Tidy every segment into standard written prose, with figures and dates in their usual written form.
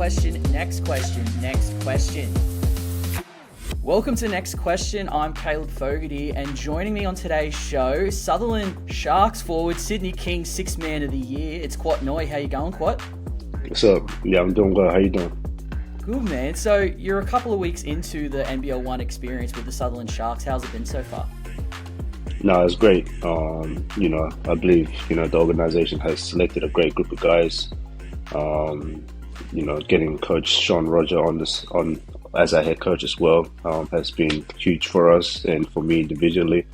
question, next question, next question. Welcome to Next Question. I'm Caleb Fogarty, and joining me on today's show, Sutherland Sharks forward, Sydney Kings Sixth Man of the Year. It's Kouat Noi. How you going, Kouat? What's up? Yeah, I'm doing well. How you doing? Good, man. So you're a couple of weeks into the NBL1 experience with the Sutherland Sharks. How's it been so far? No, it's great. I believe, the organization has selected a great group of guys. Getting Coach Sean Roger on as our head coach as well has been huge for us and for me individually.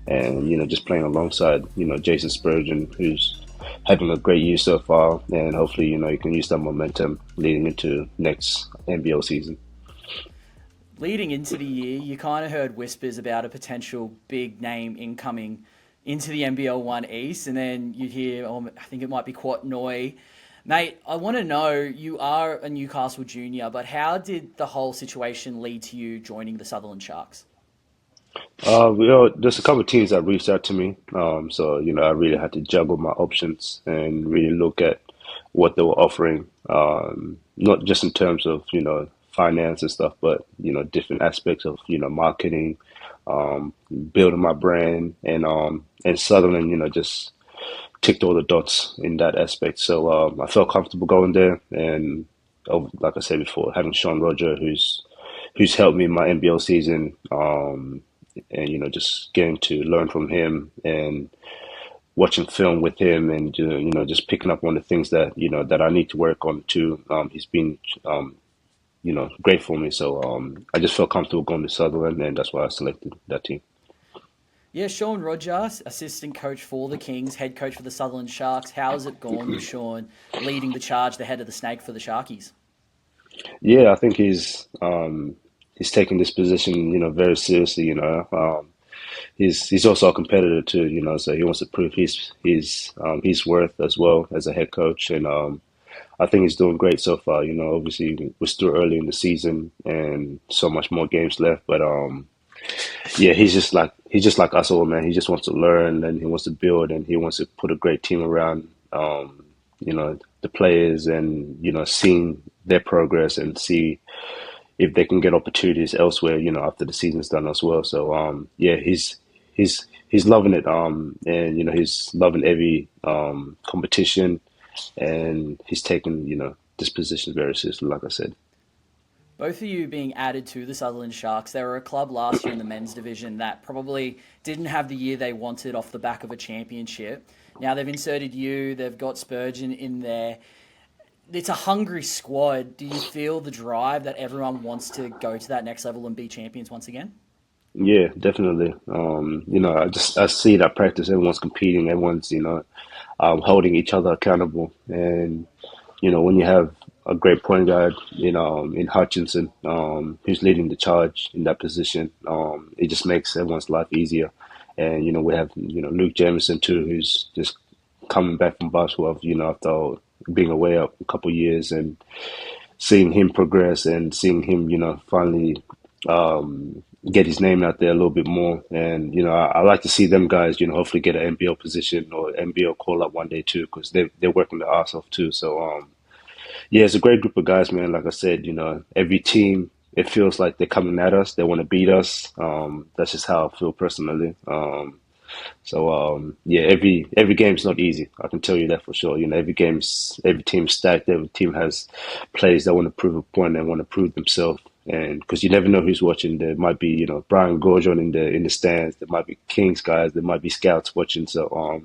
And, just playing alongside, Jason Spurgeon, who's having a great year so far. And hopefully, you can use that momentum leading into next NBL season. Leading into the year, you kind of heard whispers about a potential big name incoming into the NBL1 East, and then you'd hear, I think it might be Kouat Noi. Mate, I want to know, you are a Newcastle junior, but how did the whole situation lead to you joining the Sutherland Sharks? There's a couple of teams that reached out to me, so I really had to juggle my options and really look at what they were offering, not just in terms of finance and stuff, but different aspects of marketing, building my brand, and Sutherland, just ticked all the dots in that aspect. So I felt comfortable going there, and like I said before, having Sean Roger, who's helped me in my NBL season, and just getting to learn from him and watching film with him, and just picking up on the things that that I need to work on too. He's been great for me. So I just felt comfortable going to Sutherland, and that's why I selected that team. Yeah, Sean Roger, assistant coach for the Kings, head coach for the Sutherland Sharks. How's it gone with Sean leading the charge, the head of the snake for the Sharkies? Yeah, I think he's taking this position, very seriously. He's also a competitor too, so he wants to prove his worth as well as a head coach, and I think he's doing great so far. Obviously we're still early in the season and so much more games left, but yeah, he's just like us all, man. He just wants to learn, and he wants to build, and he wants to put a great team around the players, and seeing their progress and see if they can get opportunities elsewhere, after the season's done as well. So yeah, he's loving it, and he's loving every competition, and he's taken this position very seriously, like I said. Both of you being added to the Sutherland Sharks, they were a club last year in the men's division that probably didn't have the year they wanted off the back of a championship. Now they've inserted you, they've got Spurgeon in there. It's a hungry squad. Do you feel the drive that everyone wants to go to that next level and be champions once again? Yeah, definitely. I see it at practice. Everyone's competing. Everyone's holding each other accountable. And when you have a great point guard, in Hutchinson, who's leading the charge in that position, it just makes everyone's life easier. And we have Luke Jameson too, who's just coming back from basketball, after being away a couple of years, and seeing him progress and seeing him, finally get his name out there a little bit more. And I like to see them guys, hopefully get an NBL position or NBL call up one day too, because they're working their ass off too. So yeah, it's a great group of guys, man. Like I said, every team, it feels like they're coming at us. They want to beat us. That's just how I feel personally. Yeah, every game's not easy. I can tell you that for sure. Every team's stacked. Every team has players that want to prove a point and want to prove themselves. And because you never know who's watching, there might be Brian Gorgon in the stands. There might be Kings guys. There might be scouts watching. So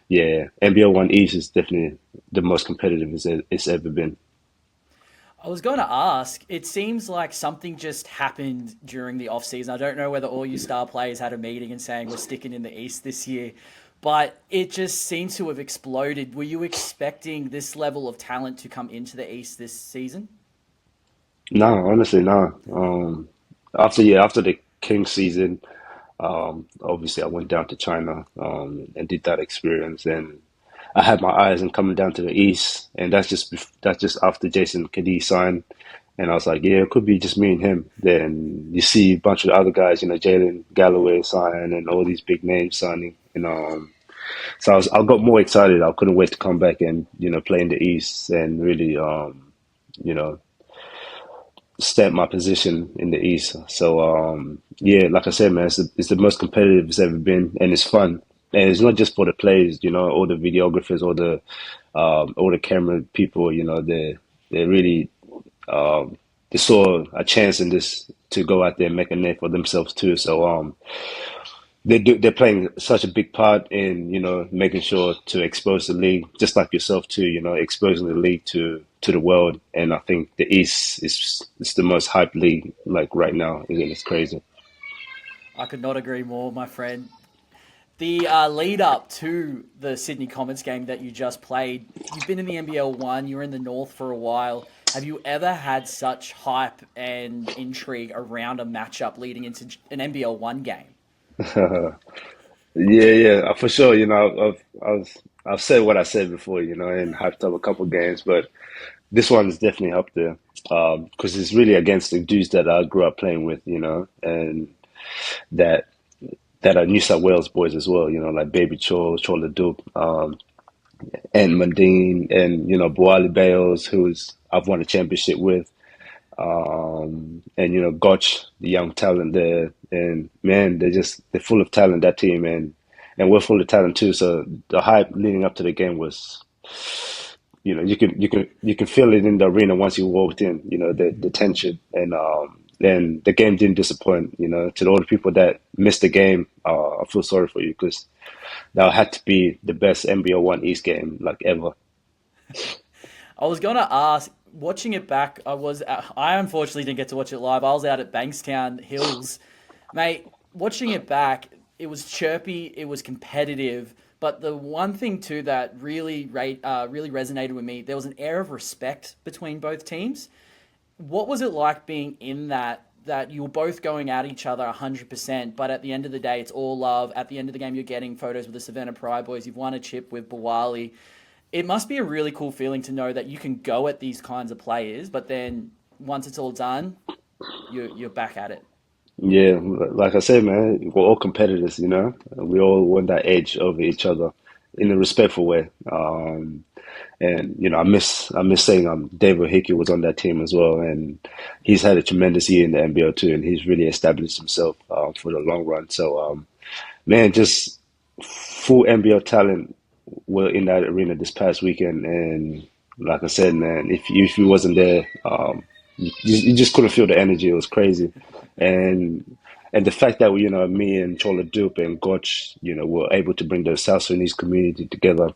yeah, NBL1 East is definitely the most competitive it's ever been. I was going to ask, it seems like something just happened during the off-season. I don't know whether all you star players had a meeting and saying we're sticking in the East this year, but it just seems to have exploded. Were you expecting this level of talent to come into the East this season? No, honestly, no. After the Kings season, obviously I went down to China and did that experience, and I had my eyes on coming down to the East, and that's just after Jason Kadee signed, and I was like, yeah, it could be just me and him. Then you see a bunch of other guys, Jalen Galloway sign, and all these big names signing, and so I got more excited. I couldn't wait to come back and play in the East and really you know, stamp my position in the East. So yeah, like I said, man, it's the most competitive it's ever been, and it's fun. And it's not just for the players, you know, all the videographers, all the camera people, you know, they really they saw a chance in this to go out there and make a name for themselves too. So they're playing such a big part in, you know, making sure to expose the league, just like yourself too, you know, exposing the league to the world. And I think the East is the most hyped league like right now. Again, it's crazy. I could not agree more, my friend. The lead up to the Sydney Comets game that you just played, you've been in the NBL1, you were in the North for a while. Have you ever had such hype and intrigue around a matchup leading into an NBL1 game? Yeah, yeah, for sure. You know, I've said what I said before, you know, and hyped up a couple games, but this one is definitely up there because it's really against the dudes that I grew up playing with, you know, and that that are New South Wales boys as well, you know, like Baby Cho, Chola Dupe, and Mundine, and you know, Boali Bales, who's I've won a championship with, and you know, Gotch, the young talent there, and man, they're full of talent, that team, and we're full of talent too. So the hype leading up to the game was, you know, you can feel it in the arena once you walked in, you know, the tension, and the game didn't disappoint. You know, to all the people that missed the game, I feel sorry for you because that had to be the best NBL1 East game like ever. I was going to ask, watching it back, I unfortunately didn't get to watch it live. I was out at Bankstown Hills. Mate, watching it back, it was chirpy, it was competitive, but the one thing too that really resonated with me, there was an air of respect between both teams. What was it like being in that you were both going at each other 100%, but at the end of the day, it's all love. At the end of the game, you're getting photos with the Savannah Pride boys. You've won a chip with Bawali. It must be a really cool feeling to know that you can go at these kinds of players, but then once it's all done, you're back at it. Yeah, like I said, man, we're all competitors, you know. We all want that edge over each other in a respectful way. And you know, I miss saying David Hickey was on that team as well, and he's had a tremendous year in the NBL too, and he's really established himself for the long run. So, man, just full NBL talent were in that arena this past weekend, and like I said, man, if he wasn't there, you just couldn't feel the energy. It was crazy, and and the fact that you know me and Chola Dupe and Gotch, you know, were able to bring the South Sudanese community together.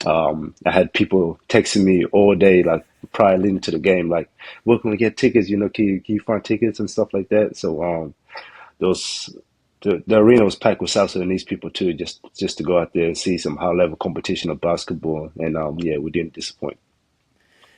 I had people texting me all day, like prior leading to the game, like, "Where can we get tickets? You know, can you find tickets and stuff like that?" So those the arena was packed with South Sudanese people too, just to go out there and see some high level competition of basketball, and yeah, we didn't disappoint.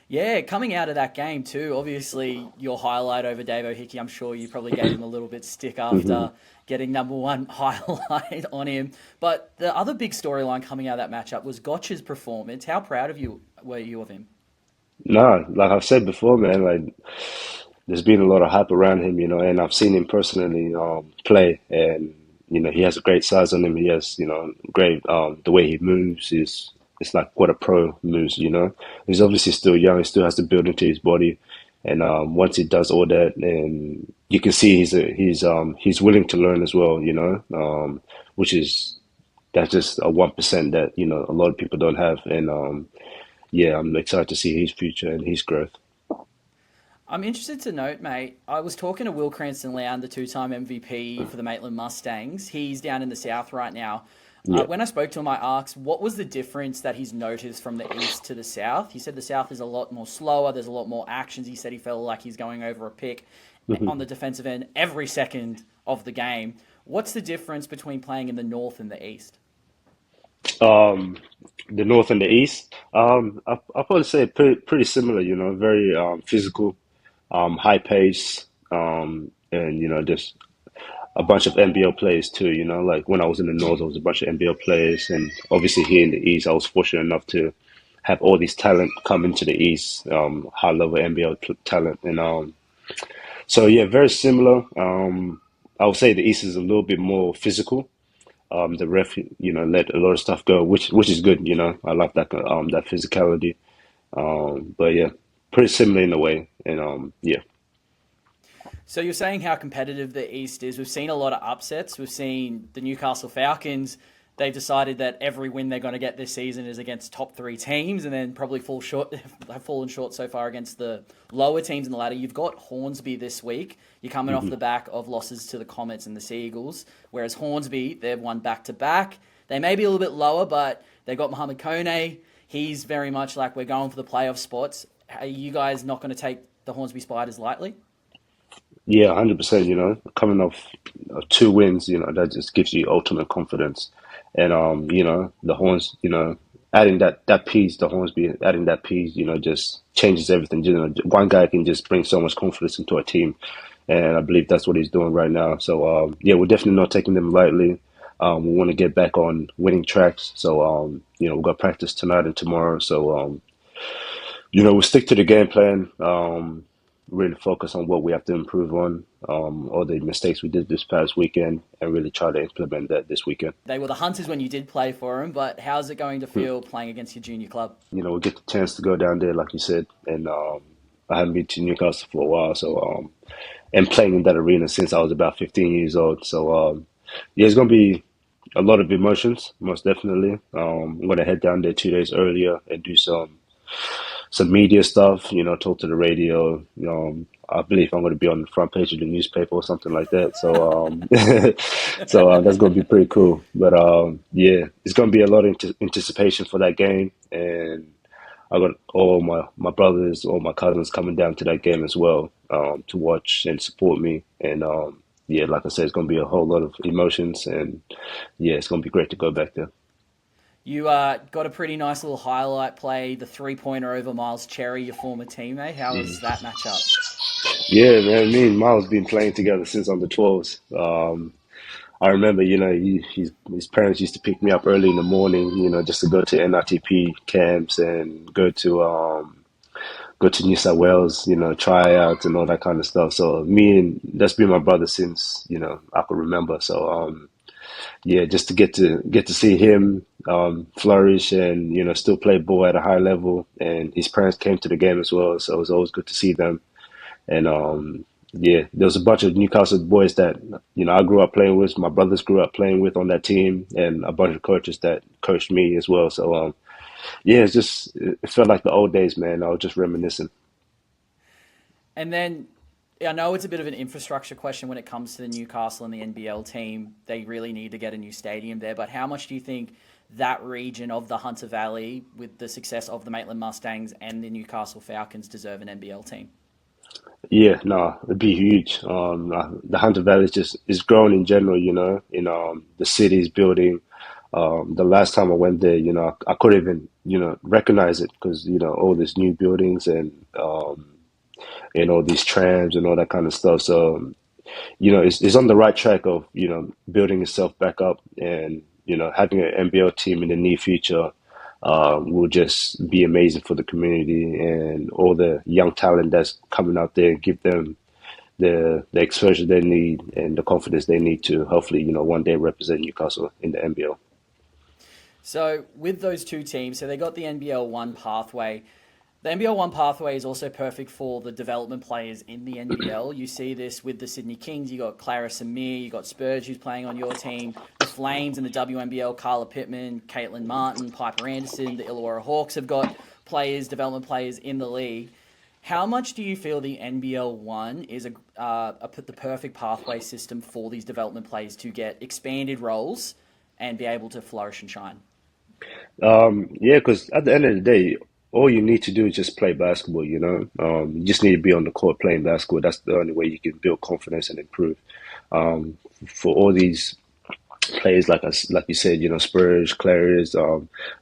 Yeah, coming out of that game too, obviously your highlight over Dave O'Hickey, I'm sure you probably gave him a little bit stick hmm after getting number one highlight on him. But the other big storyline coming out of that matchup was Gotch's performance. How proud of you were you of him? Nah, like I've said before, man, like there's been a lot of hype around him, you know, and I've seen him personally play, and you know he has a great size on him. He has, you know, great the way he moves is it's like what a pro moves, you know. He's obviously still young. He still has to build into his body, and once he does all that, and you can see he's willing to learn as well, you know, which is that's just a 1% that you know a lot of people don't have, and yeah, I'm excited to see his future and his growth. I'm interested to note, mate. I was talking to Will Cranston Lown, the two-time MVP for the Maitland Mustangs. He's down in the south right now. Yeah. When I spoke to him, I asked what was the difference that he's noticed from the east to the south. He said the south is a lot more slower. There's a lot more actions. He said he felt like he's going over a pick on the defensive end every second of the game. What's the difference between playing in the north and the east? Um, the North and the East. I'll probably say pretty similar. You know, very physical, high pace, and you know, just a bunch of NBL players too. You know, like when I was in the North, there was a bunch of NBL players, and obviously here in the East, I was fortunate enough to have all these talent come into the East, high level NBL talent, and so yeah, very similar. I would say the East is a little bit more physical. The ref, you know, let a lot of stuff go, which is good. You know, I like that that physicality. But yeah. pretty similar in a way. And yeah. So you're saying how competitive the East is. We've seen a lot of upsets. We've seen the Newcastle Falcons. They decided that every win they're going to get this season is against top three teams, and then probably fall short. Have fallen short so far against the lower teams in the ladder. You've got Hornsby this week. You're coming off the back of losses to the Comets and the Seagulls, whereas Hornsby, they've won back to back. They may be a little bit lower, but they got Mohamed Kone. He's very much like, we're going for the playoff spots. Are you guys not going to take the Hornsby Spiders lightly? Yeah, 100%, coming off two wins, that just gives you ultimate confidence. And, the Horns, adding that piece, the Hornsby, adding that piece, just changes everything. One guy can just bring so much confidence into a team. And I believe that's what he's doing right now. So, yeah, we're definitely not taking them lightly. We want to get back on winning tracks. So, we've got practice tonight and tomorrow. So, we'll stick to the game plan. Really focus on what we have to improve on, all the mistakes we did this past weekend, and really try to implement that this weekend. They were the Hunters when you did play for them, but how's it going to feel playing against your junior club? We get the chance to go down there, like you said, and I haven't been to Newcastle for a while, so and playing in that arena since I was about 15 years old. So yeah, it's gonna be a lot of emotions, most definitely. I'm gonna head down there 2 days earlier and do some media stuff, talk to the radio. I believe I'm going to be on the front page of the newspaper or something like that. So, so that's going to be pretty cool. But yeah, it's going to be a lot of anticipation for that game, and I got all my brothers, all my cousins coming down to that game as well, to watch and support me. And yeah, like I said, it's going to be a whole lot of emotions, and yeah, it's going to be great to go back there. You got a pretty nice little highlight play, the three-pointer over Miles Cherry, your former teammate. How was that matchup? Yeah, man. Me and Miles been playing together since under 12s. I remember, his parents used to pick me up early in the morning, just to go to NRTP camps and go to New South Wales, tryouts and all that kind of stuff. So that's been my brother since I could remember. So yeah, just to get to see him flourish and still play ball at a high level, and his parents came to the game as well, so it was always good to see them. And yeah, there was a bunch of Newcastle boys that I grew up playing with, my brothers grew up playing with on that team, and a bunch of coaches that coached me as well. So yeah, it felt like the old days, man. I was just reminiscing. And then I know it's a bit of an infrastructure question when it comes to the Newcastle and the NBL team. They really need to get a new stadium there. But how much do you think that region of the Hunter Valley, with the success of the Maitland Mustangs and the Newcastle Falcons, deserve an NBL team? Yeah, no, it'd be huge. The Hunter Valley is growing in general, the city's building. The last time I went there, I couldn't even, recognize it because, all these new buildings and all these trams and all that kind of stuff. So, it's on the right track of, building itself back up, and, having an NBL team in the near future will just be amazing for the community and all the young talent that's coming out there, give them the exposure they need and the confidence they need to hopefully, one day represent Newcastle in the NBL. So with those two teams, so they got the NBL1 pathway. The NBL1 pathway is also perfect for the development players in the NBL. You see this with the Sydney Kings. You got Clara Samir, you got Spurge, who's playing on your team. The Flames in the WNBL, Carla Pittman, Caitlin Martin, Piper Anderson. The Illawarra Hawks have got development players in the league. How much do you feel the NBL1 is the perfect pathway system for these development players to get expanded roles and be able to flourish and shine? Yeah, because at the end of the day, all you need to do is just play basketball, you just need to be on the court playing basketball. That's the only way you can build confidence and improve. For all these players, like you said, Spurs, Clariers,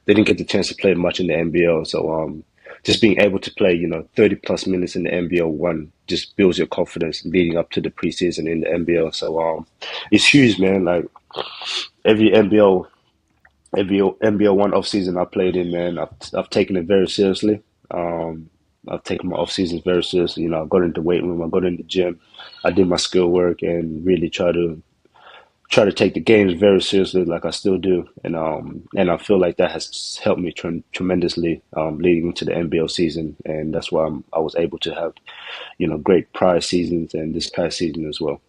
they didn't get the chance to play much in the NBL. So just being able to play, 30 plus minutes in the NBL one just builds your confidence leading up to the preseason in the NBL. So it's huge, man. Like every NBL one off season I played in, man, I've taken it very seriously. I've taken my off seasons very seriously. I got into the weight room, I got in the gym, I did my skill work, and really try to try to take the games very seriously, like I still do, and I feel like that has helped me tremendously leading into the NBL season, and that's why I was able to have, great prior seasons and this past season as well.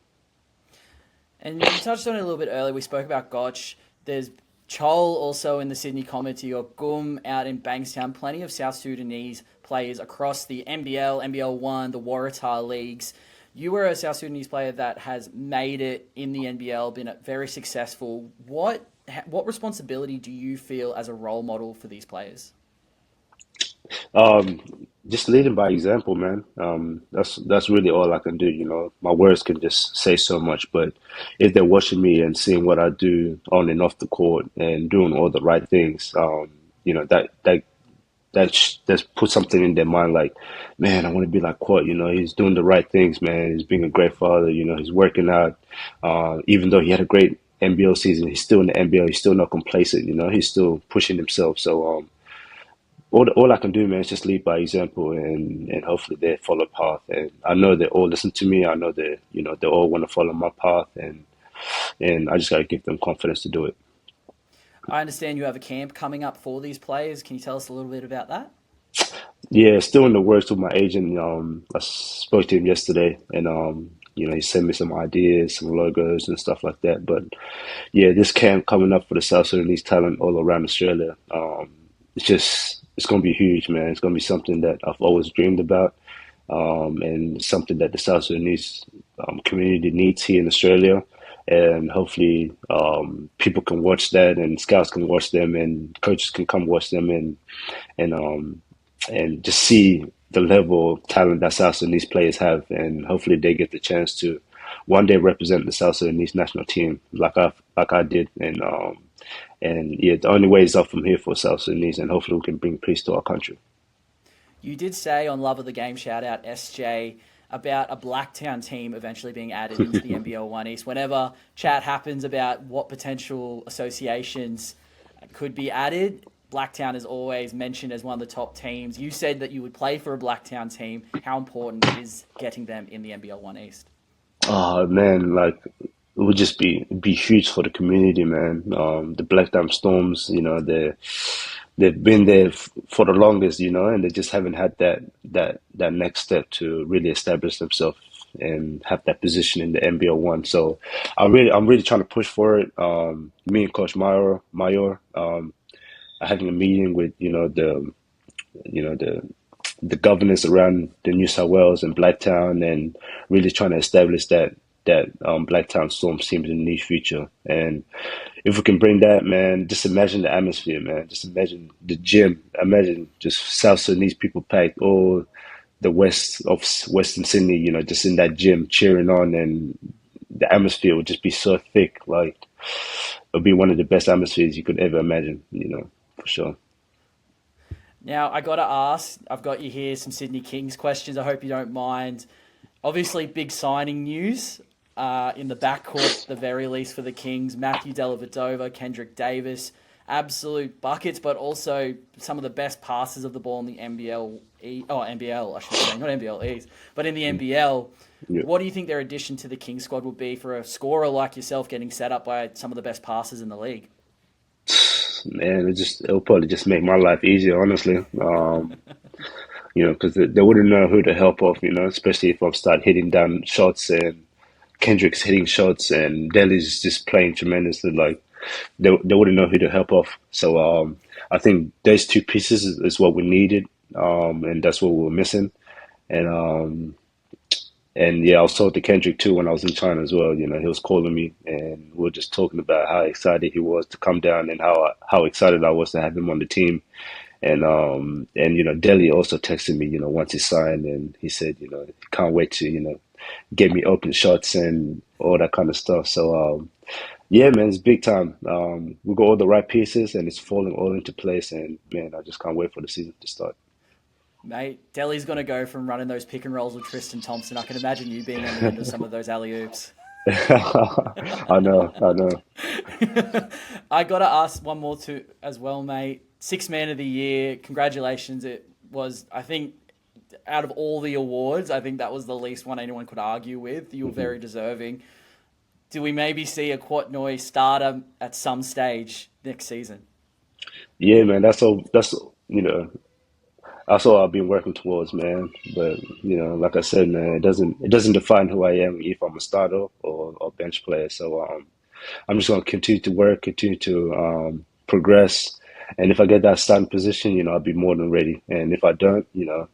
And you touched on it a little bit earlier. We spoke about Gotch. There's Chol also in the Sydney Comets. You got Gum out in Bankstown. Plenty of South Sudanese players across the NBL, NBL1, the Waratah leagues. You were a South Sudanese player that has made it in the NBL, been very successful. What responsibility do you feel as a role model for these players? Um, just leading by example, man. That's really all I can do. My words can just say so much, but if they're watching me and seeing what I do on and off the court and doing all the right things, that's put something in their mind like, man, I want to be like Kouat. He's doing the right things, man. He's being a great father. He's working out. Even though he had a great NBL season, he's still in the NBL. He's still not complacent. He's still pushing himself. So all I can do, man, is just lead by example, and hopefully they follow path. And I know they all listen to me. I know they all want to follow my path, and I just got to give them confidence to do it. I understand you have a camp coming up for these players. Can you tell us a little bit about that? Yeah, still in the works with my agent. I spoke to him yesterday, and he sent me some ideas, some logos and stuff like that. But yeah, this camp coming up for the South Sudanese talent all around Australia. It's gonna be huge, man. It's gonna be something that I've always dreamed about, and something that the South Sudanese community needs here in Australia. And hopefully, people can watch that, and scouts can watch them, and coaches can come watch them, and just see the level of talent that South Sudanese players have, and hopefully they get the chance to one day represent the South Sudanese national team, like I did, and yeah, the only way is up from here for South Sudanese, and hopefully we can bring peace to our country. You did say on Love of the Game shout out SJ about a Blacktown team eventually being added into the NBL1 East. Whenever chat happens about what potential associations could be added, Blacktown is always mentioned as one of the top teams. You said that you would play for a Blacktown team. How important is getting them in the NBL1 East? Oh man, like it would just be huge for the community, man. The Black Dam Storms, they've been there for the longest, and they just haven't had that next step to really establish themselves and have that position in the NBL1. So I'm really trying to push for it. Me and Coach Mayor, are having a meeting with the governors around the New South Wales and Blacktown, and really trying to establish that Blacktown Storm team in the near future. And if we can bring that, man, just imagine the atmosphere, man. Just imagine the gym. Imagine just South Sudanese people packed all the west of Western Sydney, just in that gym cheering on, and the atmosphere would just be so thick. Like it would be one of the best atmospheres you could ever imagine, for sure. Now, I got to ask, I've got you here some Sydney Kings questions. I hope you don't mind. Obviously, big signing news in the backcourt, at the very least, for the Kings. Matthew Dellavedova, Kendrick Davis, absolute buckets, but also some of the best passes of the ball in the NBL, I should say, not NBL East, but in the NBL. Yeah. What do you think their addition to the Kings squad would be for a scorer like yourself getting set up by some of the best passers in the league? Man, it'll probably just make my life easier, honestly. Because they wouldn't know who to help off, especially if I start hitting down shots and Kendrick's hitting shots and Delhi's just playing tremendously. Like they wouldn't know who to help off. So I think those two pieces is what we needed, and that's what we were missing. And yeah, I was talking to Kendrick too when I was in China as well. He was calling me, and we were just talking about how excited he was to come down, and how excited I was to have him on the team. And Delhi also texted me, once he signed, and he said, he can't wait to, get me open shots and all that kind of stuff. So yeah, man, it's big time. We got all the right pieces, and it's falling all into place. And man, I just can't wait for the season to start. Mate, Delhi's going to go from running those pick and rolls with Tristan Thompson. I can imagine you being on the end of some of those alley-oops. I know, I know. I got to ask one more too as well, mate. Sixth man of the year. Congratulations. It was, I think, out of all the awards, I think that was the least one anyone could argue with. You were very deserving. do we maybe see a Kouat Noi starter at some stage next season? Yeah, man, that's you know that's all I've been working towards, man. But like I said, man, it doesn't define who I am if I'm a starter or bench player. So I'm just gonna continue to work, continue to progress, and if I get that starting position, I'll be more than ready. And if I don't,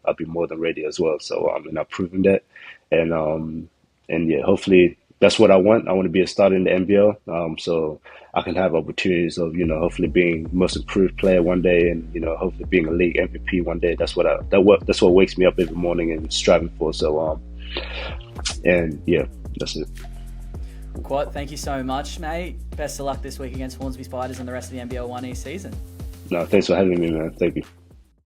I'll be more than ready as well. So and I've proven that, and yeah, hopefully that's what I want. I want to be a starter in the NBL, so I can have opportunities of hopefully being most improved player one day, and hopefully being a league MVP one day. That's what wakes me up every morning and striving for. So and yeah, that's it. Quad, thank you so much, mate. Best of luck this week against Hornsby Spiders and the rest of the NBL1 East season. No, thanks for having me, man. Thank you.